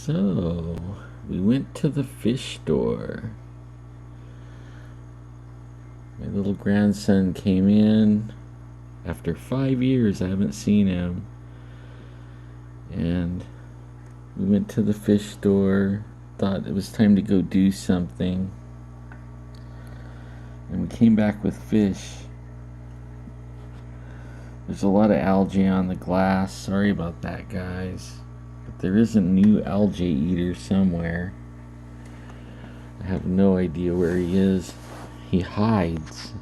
So, we went to the fish store. My little grandson came in. After 5 years, I haven't seen him. And we went to the fish store. Thought it was time to go do something. And we came back with fish. There's a lot of algae on the glass. Sorry about that, guys. But there is a new algae eater somewhere. I have no idea where he is. He hides.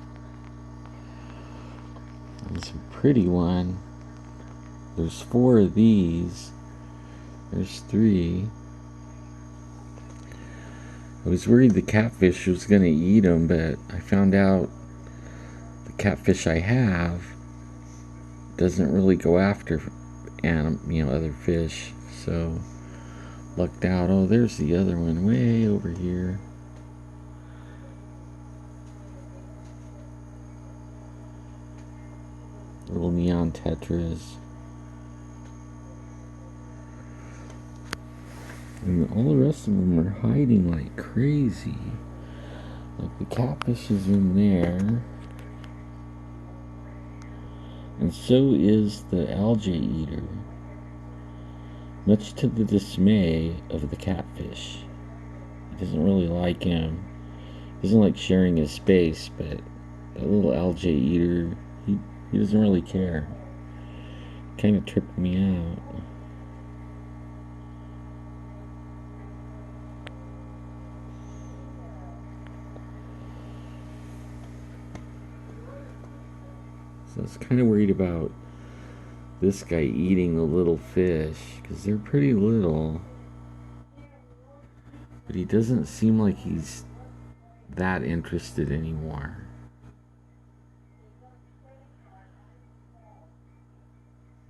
There's a pretty one. There's 4 of these. There's 3. I was worried the catfish was going to eat them, but I found out the catfish I have doesn't really go after other fish. So, lucked out. Oh, there's the other one way over here. Little neon tetras. And all the rest of them are hiding like crazy. Like the catfish is in there. And so is the algae eater. Much to the dismay of the catfish. He doesn't really like him. He doesn't like sharing his space, but that little algae eater, he doesn't really care. Kind of tripped me out. So I was kind of worried about this guy eating the little fish, because they're pretty little. But he doesn't seem like he's that interested anymore.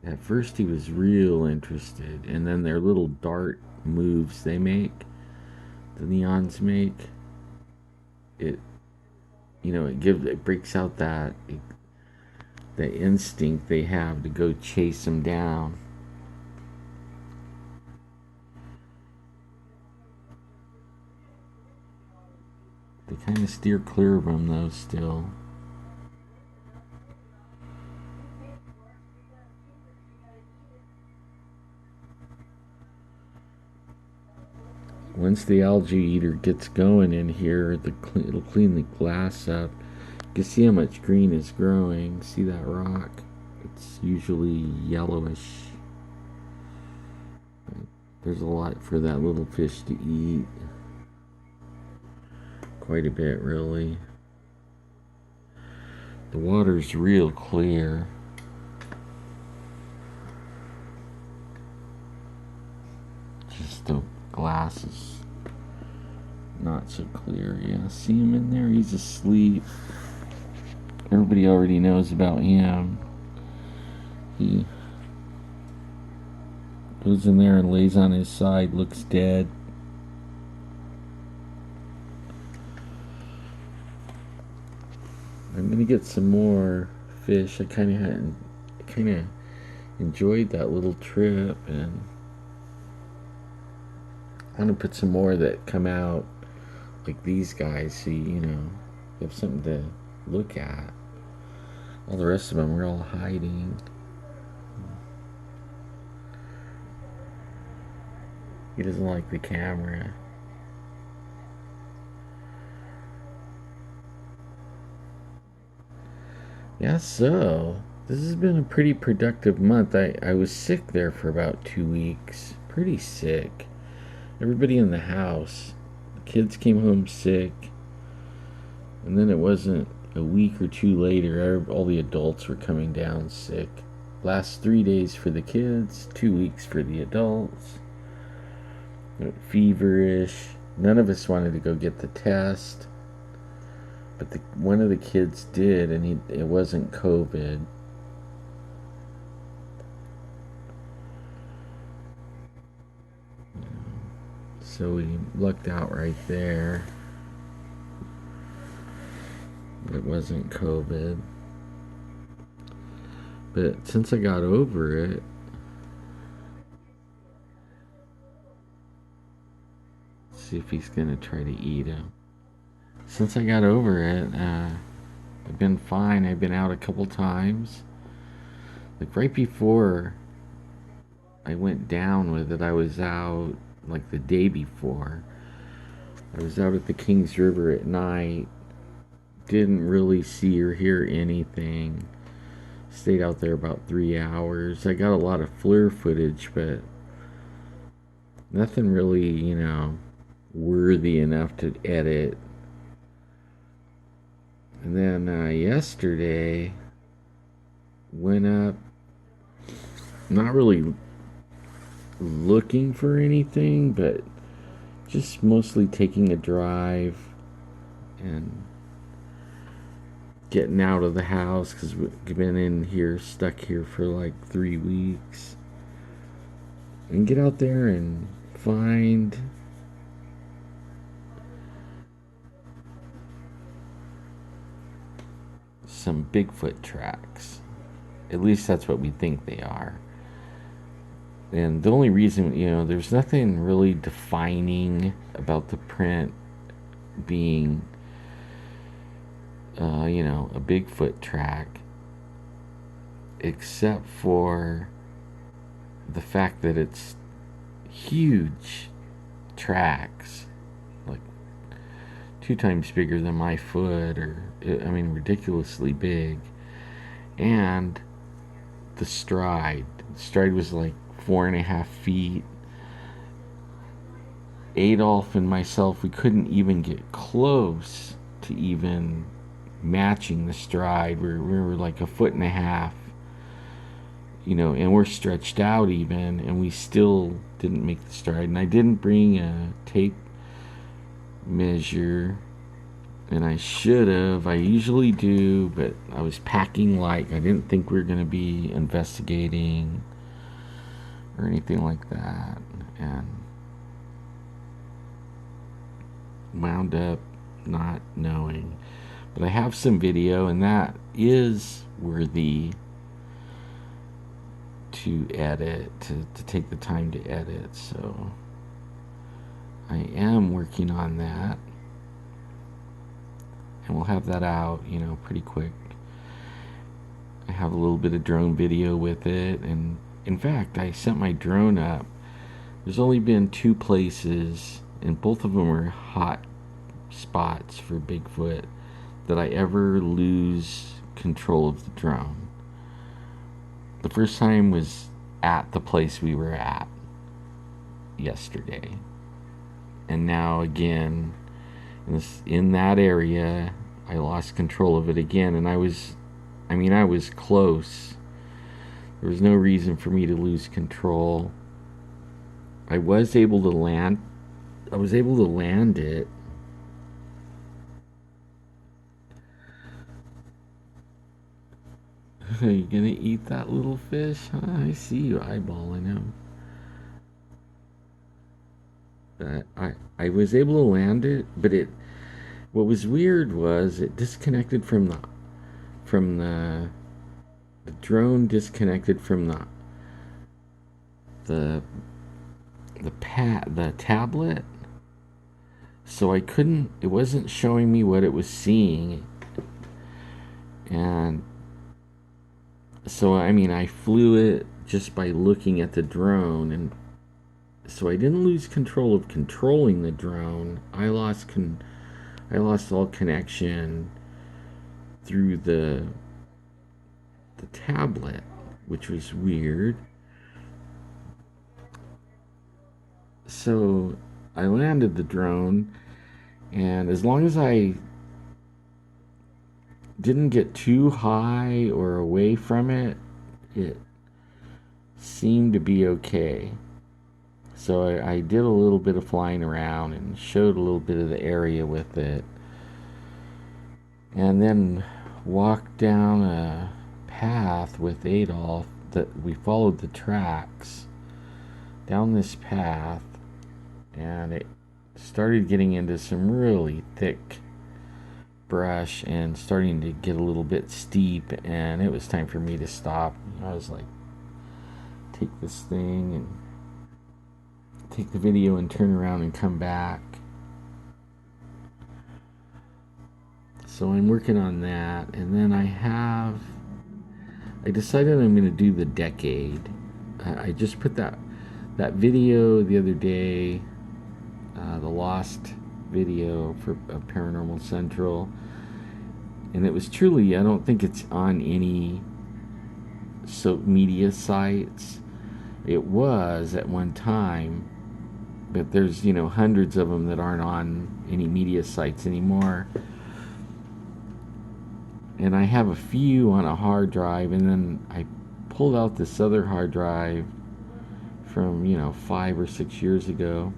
At first he was real interested, and then their little dart moves they make, the neons make, it breaks out that instinct they have to go chase them down. They kind of steer clear of them though still. Once the algae eater gets going in here, it'll clean the glass up. You can see how much green is growing. See that rock? It's usually yellowish. There's a lot for that little fish to eat. Quite a bit, really. The water's real clear. Just the glass is not so clear. Yeah, see him in there? He's asleep. Everybody already knows about him. He goes in there and lays on his side, looks dead. I'm gonna get some more fish. I kind of enjoyed that little trip, and I want to put some more that come out like these guys, so you have something to look at. All the rest of them are all hiding. He doesn't like the camera. Yeah, so this has been a pretty productive month. I was sick there for about 2 weeks. Pretty sick. Everybody in the house. The kids came home sick. And then it wasn't a week or 2 later, all the adults were coming down sick. Last 3 days for the kids, 2 weeks for the adults. Feverish. None of us wanted to go get the test. But one of the kids did, and it wasn't COVID. So we lucked out right there. It wasn't COVID. But since I got over it, See if he's gonna try to eat him. Since I got over it, I've been fine. I've been out a couple times. Like right before I went down with it, I was out like the day before. I was out at the Kings River at night. Didn't really see or hear anything. Stayed out there about 3 hours. I got a lot of FLIR footage, but nothing really, worthy enough to edit. And then yesterday, went up, not really looking for anything, but just mostly taking a drive and getting out of the house because we've been in here, stuck here for like 3 weeks. And get out there and find some Bigfoot tracks. At least that's what we think they are. And the only reason, there's nothing really defining about the print being, a Bigfoot track, except for the fact that it's huge tracks, like 2 times bigger than my foot, ridiculously big. And the stride was like 4.5 feet. Adolf and myself, we couldn't even get close to even matching the stride. We were like 1.5 feet, and we're stretched out even, and we still didn't make the stride. And I didn't bring a tape measure, and I should have. I usually do, but I was packing light. I didn't think we were going to be investigating or anything like that, and wound up not knowing. But I have some video, and that is worthy to edit, to take the time to edit. So I am working on that, and we'll have that out, pretty quick. I have a little bit of drone video with it, and in fact, I sent my drone up. There's only been 2 places, and both of them are hot spots for Bigfoot, that I ever lose control of the drone. The first time was at the place we were at yesterday. And now again, in that area, I lost control of it again, and I was close. There was no reason for me to lose control. I was able to land it. Are you gonna eat that little fish? Huh? I see you eyeballing him. But I was able to land it, but what was weird was it disconnected from the drone disconnected from the tablet, so it wasn't showing me what it was seeing. And so I flew it just by looking at the drone, and so I didn't lose control of controlling the drone. I lost all connection through the tablet, which was weird. So I landed the drone, and as long as I didn't get too high or away from it, it seemed to be okay. So I did a little bit of flying around and showed a little bit of the area with it, and then walked down a path with Adolf that we followed the tracks down this path, and it started getting into some really thick brush and starting to get a little bit steep, and it was time for me to stop. I was like, take this thing and take the video and turn around and come back. So I'm working on that, and then I decided I'm going to do the decade. I just put that video the other day, the lost video for Paranormal Central, and it was truly, I don't think it's on any media sites. It was at one time, but there's hundreds of them that aren't on any media sites anymore. And I have a few on a hard drive, and then I pulled out this other hard drive from 5 or 6 years ago,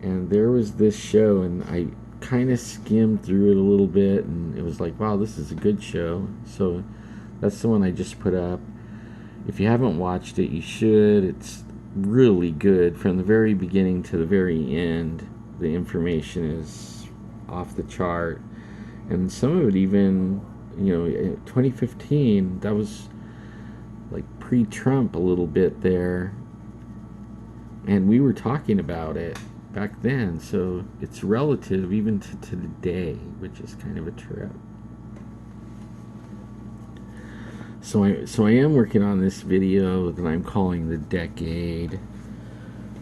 and there was this show, and I kind of skimmed through it a little bit, and it was like, wow, this is a good show. So that's the one I just put up. If you haven't watched it, you should. It's really good from the very beginning to the very end. The information is off the chart. And some of it even, 2015, that was like pre-Trump a little bit there. And we were talking about it back then. So it's relative even to today, which is kind of a trip. So I am working on this video that I'm calling the decade.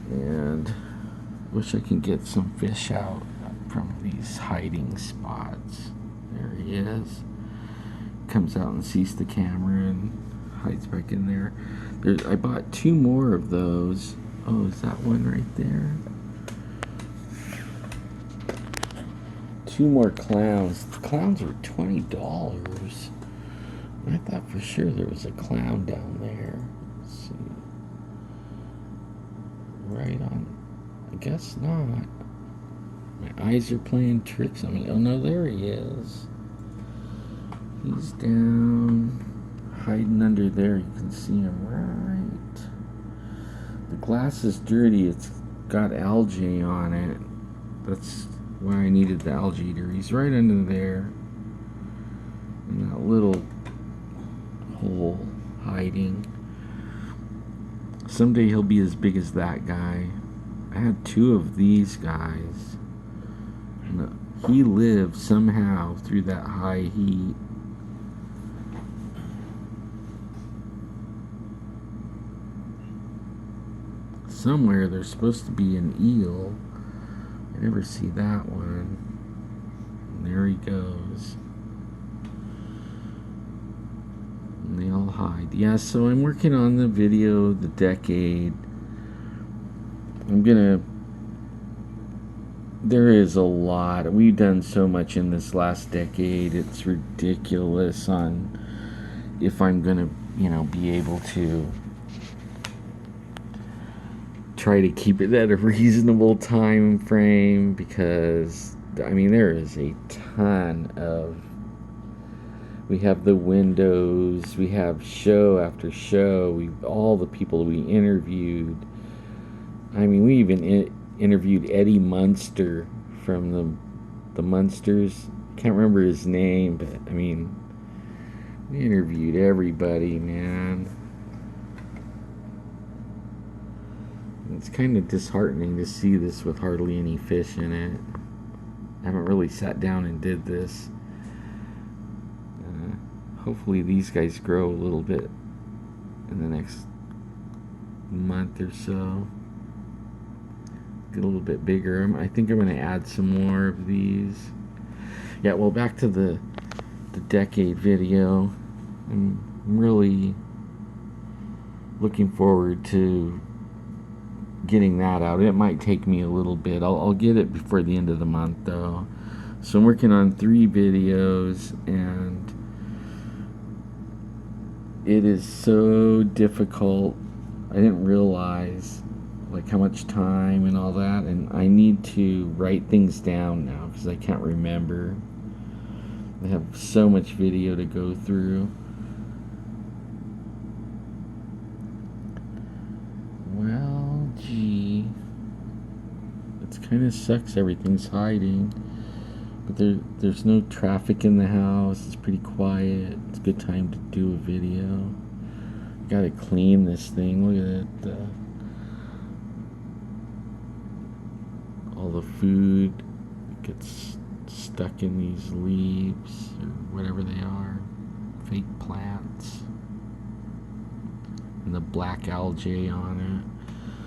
And I wish I can get some fish out from these hiding spots. There he is. Comes out and sees the camera and hides back in there. I bought 2 more of those. Oh, is that one right there? 2 more clowns. The clowns were $20. I thought for sure there was a clown down there. Let's see. Right on. I guess not. My eyes are playing tricks on me. Oh no, there he is. He's down, hiding under there. You can see him right. The glass is dirty. It's got algae on it. That's why I needed the algae eater. He's right under there, in that little hole, hiding. Someday he'll be as big as that guy. I had 2 of these guys. He lived somehow through that high heat. Somewhere there's supposed to be an eel. I never see that one. And there he goes. And they all hide. Yeah, so I'm working on the video, the decade. There is a lot. We've done so much in this last decade. It's ridiculous on if I'm gonna, be able to try to keep it at a reasonable time frame, because there is a ton of. We have the windows. We have show after show. All the people we interviewed. We even interviewed Eddie Munster from the Munsters. Can't remember his name, but we interviewed everybody, man. It's kind of disheartening to see this with hardly any fish in it. I haven't really sat down and did this. Hopefully these guys grow a little bit in the next month or so. Get a little bit bigger. I think I'm going to add some more of these. Yeah, well, back to the decade video. I'm really looking forward to getting that out. It might take me a little bit. I'll get it before the end of the month, though. So I'm working on 3 videos, and it is so difficult. I didn't realize how much time and all that, and I need to write things down now because I can't remember. I have so much video to go through. Well, gee, it kind of sucks everything's hiding, but there's no traffic in the house. It's pretty quiet. It's a good time to do a video. Gotta clean this thing. Look at it. All the food gets stuck in these leaves or whatever they are, fake plants, and the black algae on it.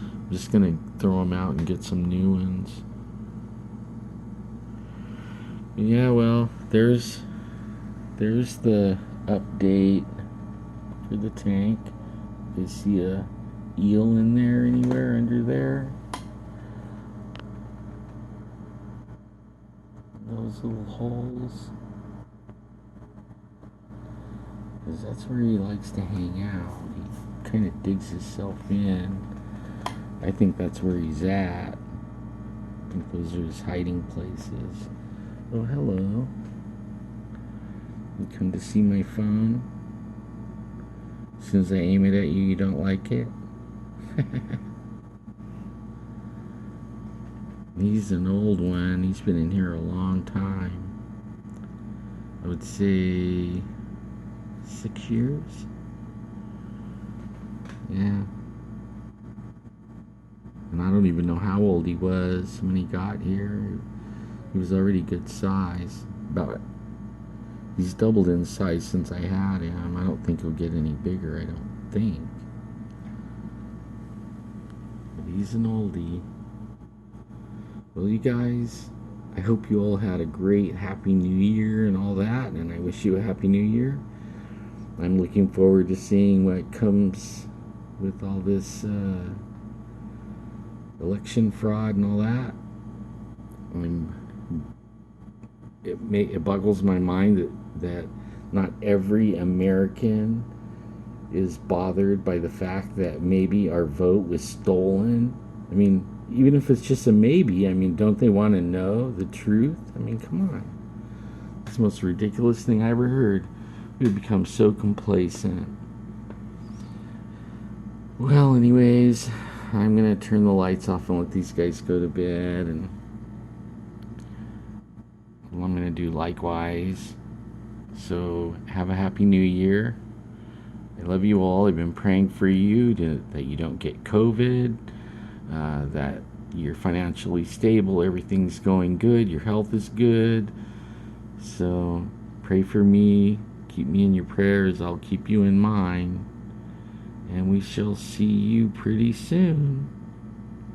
I'm just gonna throw them out and get some new ones. Yeah, well, there's the update for the tank. You see a eel in there anywhere under there? Those little holes. Because that's where he likes to hang out. He kind of digs himself in. I think that's where he's at. I think those are his hiding places. Oh, hello. You come to see my phone? As soon as I aim it at you, you don't like it? He's an old one. He's been in here a long time. I would say 6 years? Yeah. And I don't even know how old he was when he got here. He was already good size. He's doubled in size since I had him. I don't think he'll get any bigger, I don't think. But he's an oldie. Well, you guys, I hope you all had a great Happy New Year and all that, and I wish you a Happy New Year. I'm looking forward to seeing what comes with all this election fraud and all that. It boggles my mind that not every American is bothered by the fact that maybe our vote was stolen. I mean, even if it's just a maybe, I mean, don't they want to know the truth? I mean, come on. It's the most ridiculous thing I ever heard. We've become so complacent. Well, anyways, I'm going to turn the lights off and let these guys go to bed, and I'm going to do likewise. So, have a Happy New Year. I love you all. I've been praying for you that you don't get COVID, that you're financially stable, everything's going good, your health is good. So, pray for me. Keep me in your prayers. I'll keep you in mine. And we shall see you pretty soon.